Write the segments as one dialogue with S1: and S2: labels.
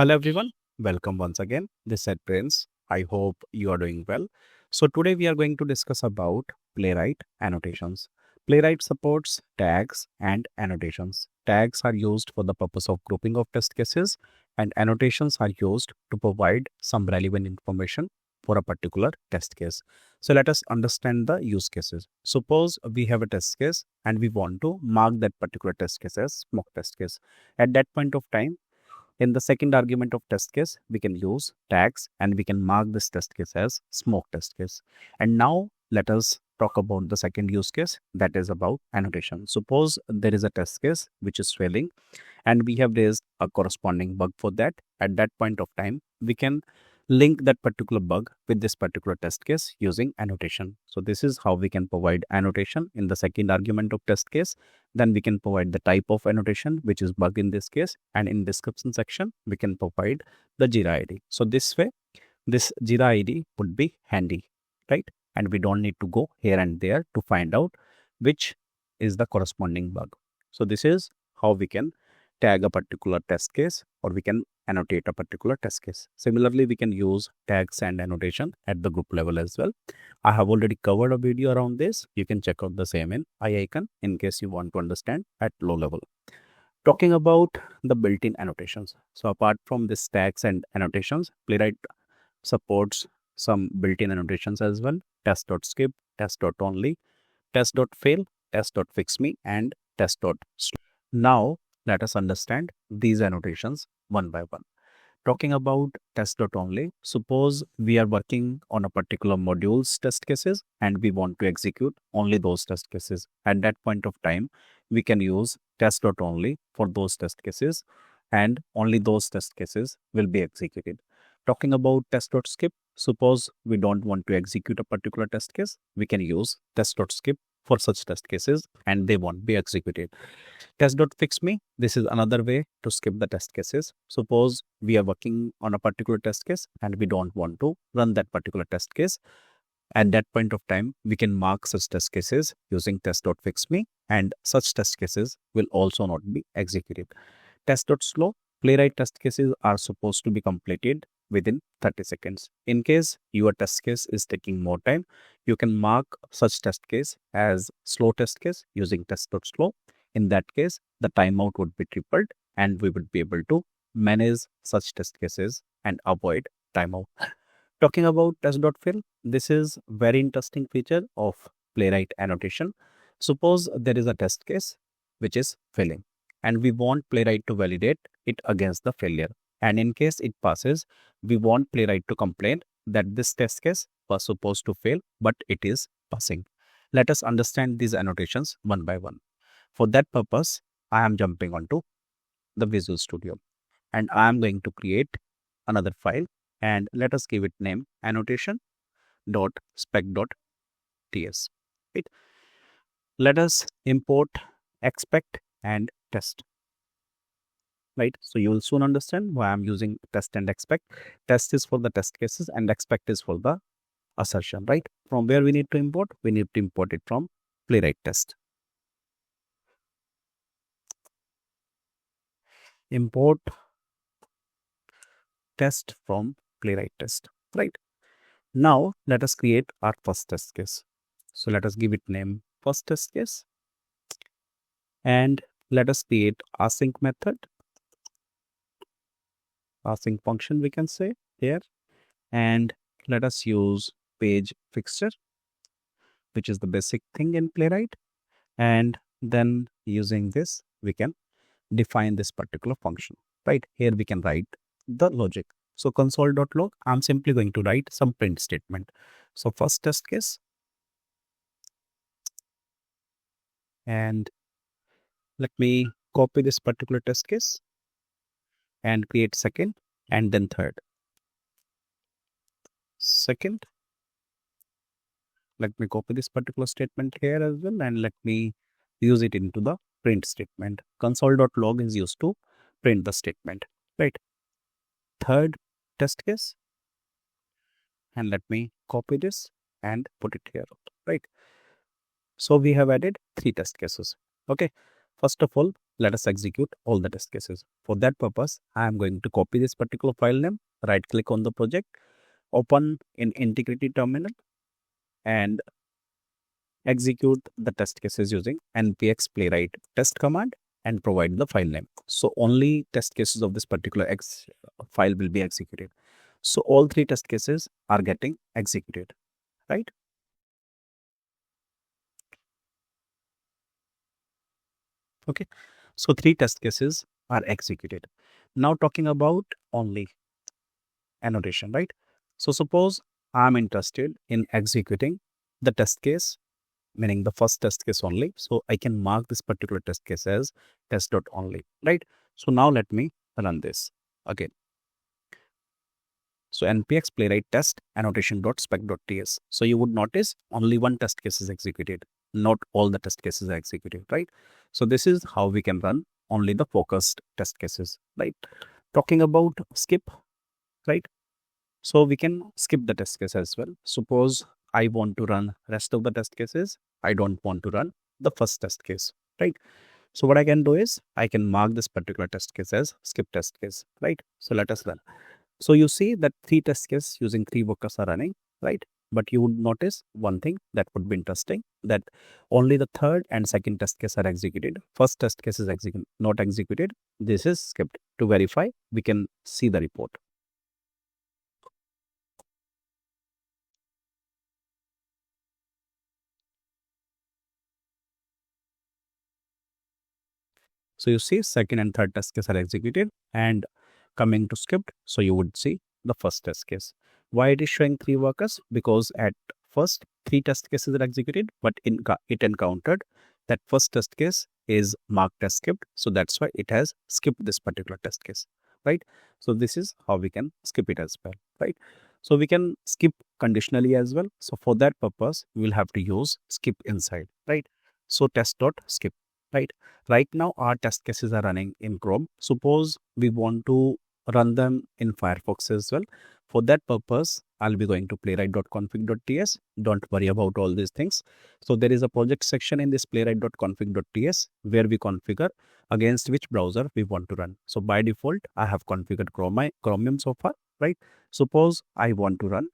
S1: Hello everyone, welcome once again. This is Prince. I hope you are doing well. So today we are going to discuss about Playwright annotations. Playwright supports tags and annotations. Tags are used for the purpose of grouping of test cases and annotations are used to provide some relevant information for a particular test case. So let us understand the use cases. Suppose we have a test case and we want to mark that particular test case as smoke test case. At that point of time, in the second argument of test case, we can use tags and we can mark this test case as smoke test case. And now let us talk about the second use case, that is about annotation. Suppose there is a test case which is failing and we have raised a corresponding bug for that. At that point of time, we can link that particular bug with this particular test case using annotation. So this is how we can provide annotation in the second argument of test case. Then we can provide the type of annotation, which is bug in this case, and in description section we can provide the JIRA ID. So this way this JIRA ID would be handy, right? And we don't need to go here and there to find out which is the corresponding bug. So this is how we can tag a particular test case or we can annotate a particular test case. Similarly, we can use tags and annotation at the group level as well. I have already covered a video around this. You can check out the same in icon in case you want to understand at low level. Talking about the built-in annotations. So apart from this tags and annotations, Playwright supports some built-in annotations as well. Test.skip, test.only, test.fail, test.fixme, and test.slow. Now let us understand these annotations one by one. Talking about test.only, suppose we are working on a particular module's test cases and we want to execute only those test cases. At that point of time, we can use test.only for those test cases and only those test cases will be executed. Talking about test.skip, suppose we don't want to execute a particular test case, we can use test.skip for such test cases and they won't be executed. Test.fixme, this is another way to skip the test cases. Suppose we are working on a particular test case and we don't want to run that particular test case. At that point of time, we can mark such test cases using test.fixme and such test cases will also not be executed. Test.slow, Playwright test cases are supposed to be completed within 30 seconds. In case your test case is taking more time, you can mark such test case as slow test case using test.slow. In that case, the timeout would be tripled and we would be able to manage such test cases and avoid timeout. Talking about test.fail, this is very interesting feature of Playwright annotation. Suppose there is a test case which is failing and we want Playwright to validate it against the failure. And in case it passes, we want Playwright to complain that this test case was supposed to fail, but it is passing. Let us understand these annotations one by one. For that purpose, I am jumping onto the Visual Studio and I am going to create another file and let us give it name annotation.spec.ts. Right? Let us import expect and test. Right, so you will soon understand why I'm using test and expect. Test is for the test cases and expect is for the assertion. Right, from where we need to import? We need to import it from Playwright test. Import test from Playwright test. Right, now let us create our first test case. So let us give it name first test case and let us create async method, async function we can say here, and let us use page fixture, which is the basic thing in Playwright, and then using this we can define this particular function. Right, here we can write the logic. So console.log, I'm simply going to write some print statement. So first test case and let me copy this particular test case and create second and then third. Second, let me copy this particular statement here as well and let me use it into the print statement. Console.log is used to print the statement. Right, third test case and let me copy this and put it here. Right, so we have added 3 test cases. Okay, first of all, let us execute all the test cases. For that purpose, I am going to copy this particular file name, right click on the project, open in Integrity Terminal and execute the test cases using npx playwright test command and provide the file name. So only test cases of this particular file will be executed. So all three test cases are getting executed, right? Okay, so three test cases are executed. Now talking about only annotation, right? So suppose I'm interested in executing the test case, meaning the first test case only. So I can mark this particular test case as test.only, right? So now let me run this again. So npx playwright test annotation.spec.ts. So you would notice only one test case is executed, not all the test cases are executed, right? So this is how we can run only the focused test cases, right? Talking about skip, right? So we can skip the test case as well. Suppose I want to run rest of the test cases. I don't want to run the first test case, right? So what I can do is I can mark this particular test case as skip test case, right? So let us run. So you see that three test cases using three workers are running, right? But you would notice one thing that would be interesting, that only the third and second test case are executed. First test case is not executed. This is skipped. To verify, we can see the report. So you see second and third test case are executed, and coming to script, so you would see the first test case. Why it is showing three workers? Because at first three test cases are executed, but it encountered that first test case is marked as skipped. So that's why it has skipped this particular test case, right? So this is how we can skip it as well, right? So we can skip conditionally as well. So for that purpose, we will have to use skip inside, right? So test.skip, right? Right now our test cases are running in Chrome. Suppose we want to run them in Firefox as well. For that purpose, I'll be going to playwright.config.ts. Don't worry about all these things. So there is a project section in this playwright.config.ts where we configure against which browser we want to run. So by default, I have configured Chromium so far, right? Suppose I want to run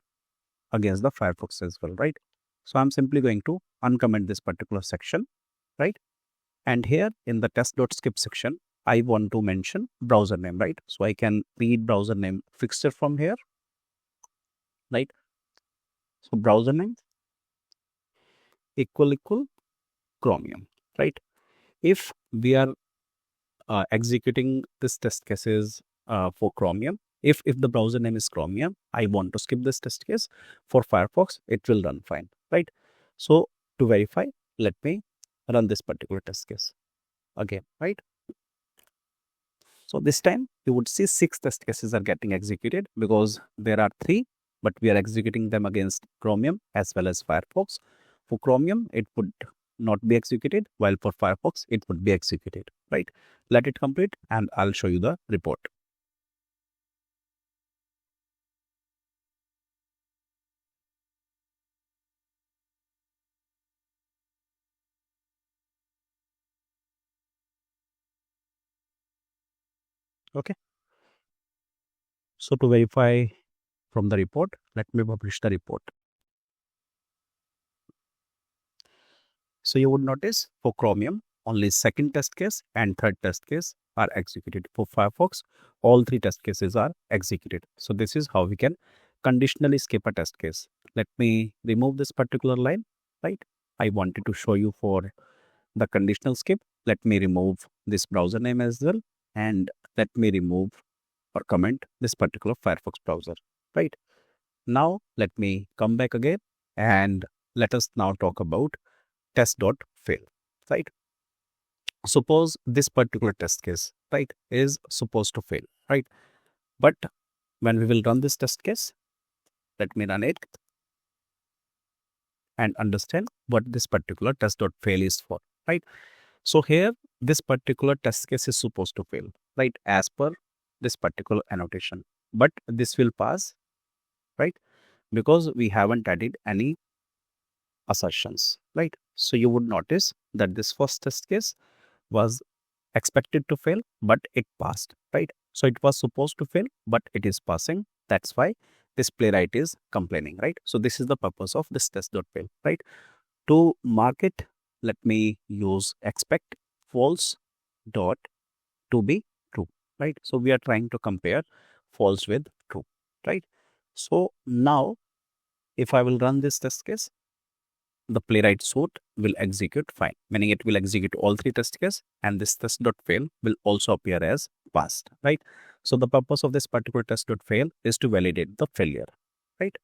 S1: against the Firefox as well, right? So I'm simply going to uncomment this particular section, right? And here in the test.skip section, I want to mention browser name, right? So I can read browser name fixture from here, right? So browser name equal Chromium, right? If we are executing this test cases for Chromium, if the browser name is Chromium, I want to skip this test case. For Firefox, it will run fine, right? So to verify, let me run this particular test case again, right? So this time you would see 6 test cases are getting executed because there are 3, but we are executing them against Chromium as well as Firefox. For Chromium, it would not be executed, while for Firefox, it would be executed, right? Let it complete and I'll show you the report. Okay. So to verify from the report, let me publish the report. So you would notice for Chromium, only second test case and third test case are executed. For Firefox, all 3 test cases are executed. So this is how we can conditionally skip a test case. Let me remove this particular line, right? I wanted to show you for the conditional skip. Let me remove this browser name as well. And let me remove or comment this particular Firefox browser, right? Now, let me come back again and let us now talk about test.fail, right? Suppose this particular test case, right, is supposed to fail, right? But when we will run this test case, let me run it and understand what this particular test.fail is for, right? So here, this particular test case is supposed to fail, right, as per this particular annotation. But this will pass, right, because we haven't added any assertions, right? So you would notice that this first test case was expected to fail, but it passed, right? So it was supposed to fail, but it is passing. That's why this playwright is complaining, right? So this is the purpose of this test.fail, right? To mark it, let me use expect false dot to be true, right? So we are trying to compare false with true, right? So now if I will run this test case, the playwright suite will execute fine, meaning it will execute all three test cases, and this test.fail will also appear as passed, right? So the purpose of this particular test.fail is to validate the failure, right?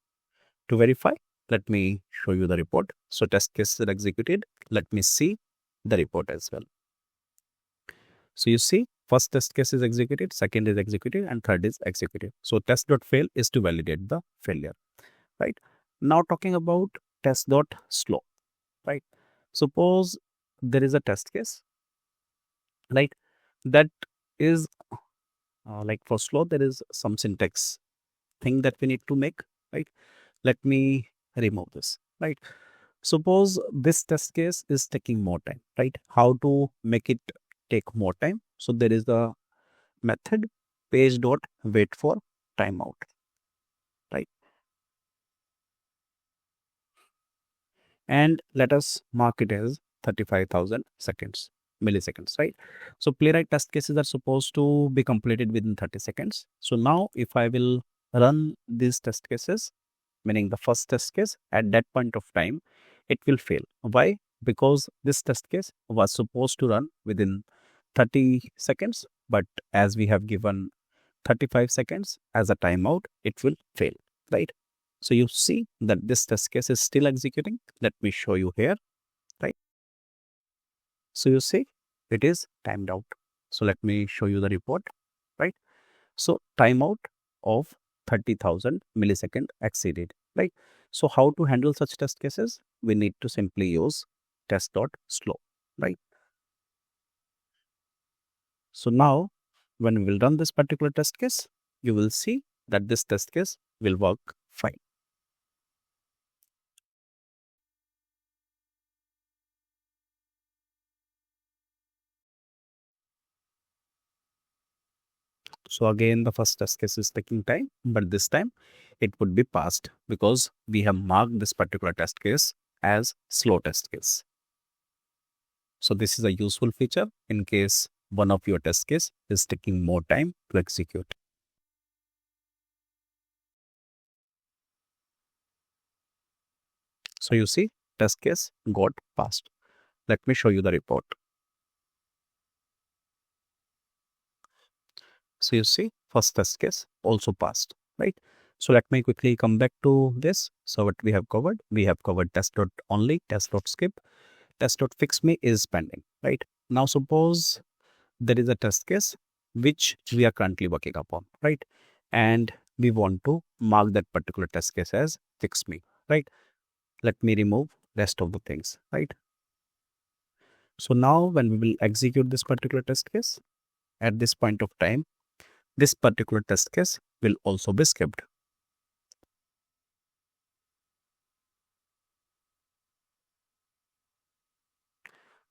S1: To verify, let me show you the report. So test case is executed. Let me see the report as well. So you see, first test case is executed, second is executed, and third is executed. So test.fail is to validate the failure, right? Now talking about test.slow, right? Suppose there is a test case, right? That is like for slow, there is some syntax thing that we need to make, right? Let me remove this, right? Suppose this test case is taking more time, right? How to make it take more time? So there is the method page dot wait for timeout, right? And let us mark it as 35,000 seconds, milliseconds, right? So playwright test cases are supposed to be completed within 30 seconds. So now if I will run these test cases, meaning the first test case, at that point of time, it will fail. Why? Because this test case was supposed to run within 30 seconds, but as we have given 35 seconds as a timeout, it will fail, right? So you see that this test case is still executing. Let me show you here, right? So you see it is timed out. So let me show you the report, right? So timeout of 30,000 millisecond exceeded, right? So how to handle such test cases? We need to simply use test.slow, right? So now when we will run this particular test case, you will see that this test case will work fine. So again, the first test case is taking time, but this time it would be passed because we have marked this particular test case as slow test case. So this is a useful feature in case one of your test case is taking more time to execute. So you see, test case got passed. Let me show you the report. So you see, first test case also passed, right? So let me quickly come back to this. So what we have covered test.only, test.skip, test.fixme is pending, right? Now suppose there is a test case which we are currently working upon, right? And we want to mark that particular test case as fixme, right? Let me remove rest of the things, right? So now when we will execute this particular test case, at this point of time, this particular test case will also be skipped.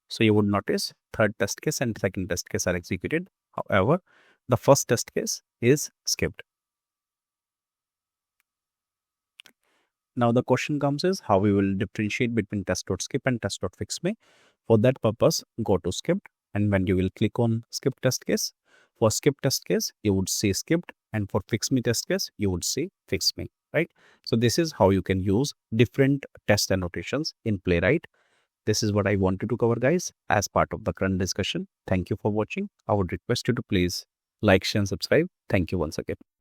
S1: So you would notice third test case and second test case are executed. However, the first test case is skipped. Now the question comes is how we will differentiate between test.skip and test.fixme. For that purpose, go to skipped, and when you will click on skip test case, for skip test case, you would see skipped, and for fixme test case, you would see fixme, right? So this is how you can use different test annotations in Playwright. This is what I wanted to cover, guys, as part of the current discussion. Thank you for watching. I would request you to please like, share, and subscribe. Thank you once again.